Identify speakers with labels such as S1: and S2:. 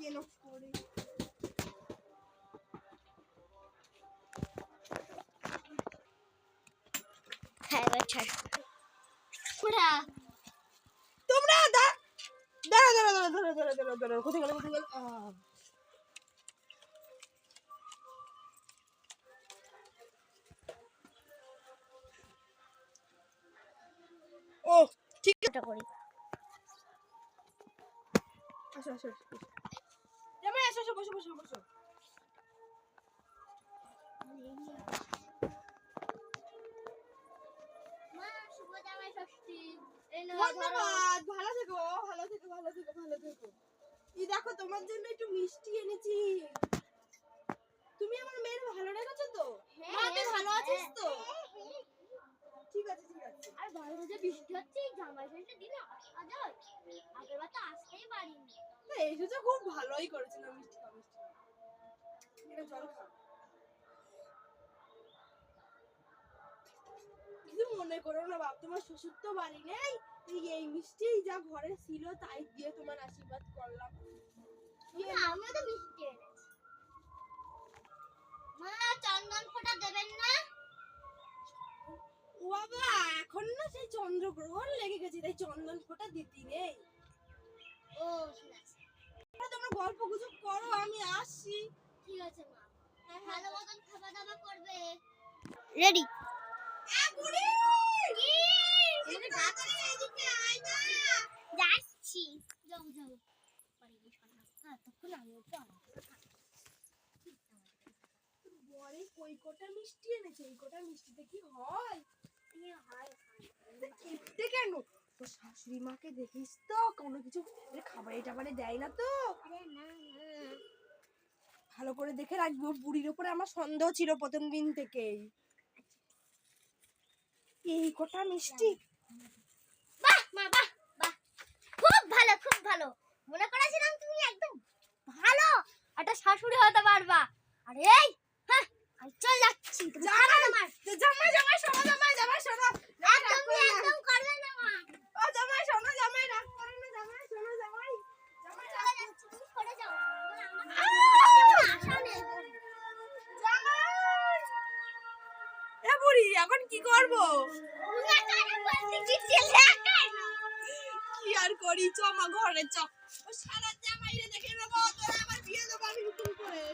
S1: কেন করে
S2: হ্যাঁ আচ্ছা পুরা
S1: তোমরা দাঁড়া দাঁড়া দাঁড়া দাঁড়া দাঁড়া দাঁড়া দাঁড়া কোথায় গেল ও ঠিক
S2: এটা করি
S1: আসো আসো জামাই আসো আসো বসো বসো বসো
S2: মা শুভ জামাই ষষ্ঠী
S1: ধন্যবাদ ভালো থেকো ভালো থেকো ভালো থেকো ভালো থেকো এই দেখো তোমার জন্য একটু মিষ্টি এনেছি তুমি আমার মেয়ের ভালো রেখেছো তো মা তুই ভালো আছিস তো ঠিক আছে ঠিক আছে
S2: আর বাইরে যে বৃষ্টি হচ্ছে জামাই ষষ্ঠী দিলে আজ আগের বার তো আসতেই পারিনি
S1: না এসেছো খুব ভালোই করেছিল মিষ্টি খাও এটা জল খাও কিছু মনে করো না বাপ তোমার শ্বশুর তো বাড়ি নেই এই মিষ্টি যা ঘরে ছিল তাই দিয়ে তোমার আশীর্বাদ করলাম
S2: আমিও তো মিষ্টি এনেছি মা চন্দন ফোঁটা দেবেন না
S1: ও বাবা এখন না সেই চন্দ্রগ্রহণ লেগে গেছে তাই চন্দন ফোঁটা দিতে নেই
S2: ও ঠিক আছে
S1: তোমরা গল্প গুজব করো আমি আসছি
S2: ঠিক আছে মা ভালো মতন খাওয়া দাওয়া করবে রেডি
S1: বুড়ি
S2: কি
S1: এনে তাড়াতাড়ি এদিকে আয় না
S2: যাচ্ছি যাও যাও পরে গিয়ে শোনা তখন আমিও তো
S1: বরে কই কোটা মিষ্টি এনেছে এই কোটা মিষ্টিতে কি হয় খেতে কেন তোর শাশুড়ি মাকে দেখিস তো কোনো কিছু খাবারে টাবারে দেয় না তো
S2: আরে না না
S1: ভালো করে দেখে রাখবি ওর বুড়ির উপরে আমার সন্দেহ ছিল প্রথম দিন থেকেই এই কোটা মিষ্টি
S2: বাহ মা বাহ বাহ খুব ভালো মনে করেছিলাম তুমি একদম ভালো একটা শাশুড়ি হতে পারবা আর এই হ্যাঁ আমি চল যাচ্ছি তুমি খাবে না মার
S1: জামাই জামাই শোনো জামাই শোনো
S2: একদম করবে না মা
S1: ও জামাই শোনো জামাই রাগ করো না জামাই শোনো জামাই জামাই
S2: চলে যাচ্ছি তুমি করে যাও আশা নেই
S1: জামাই এ বুড়ি এখন কি করব
S2: তুমি একটা বলতে কি ছেলে
S1: কি আর করি চ মা ঘরে চ ও সারা জামাইরে দেখে নেবো তোরা আবার বিয়ে দেবো আমি নতুন করে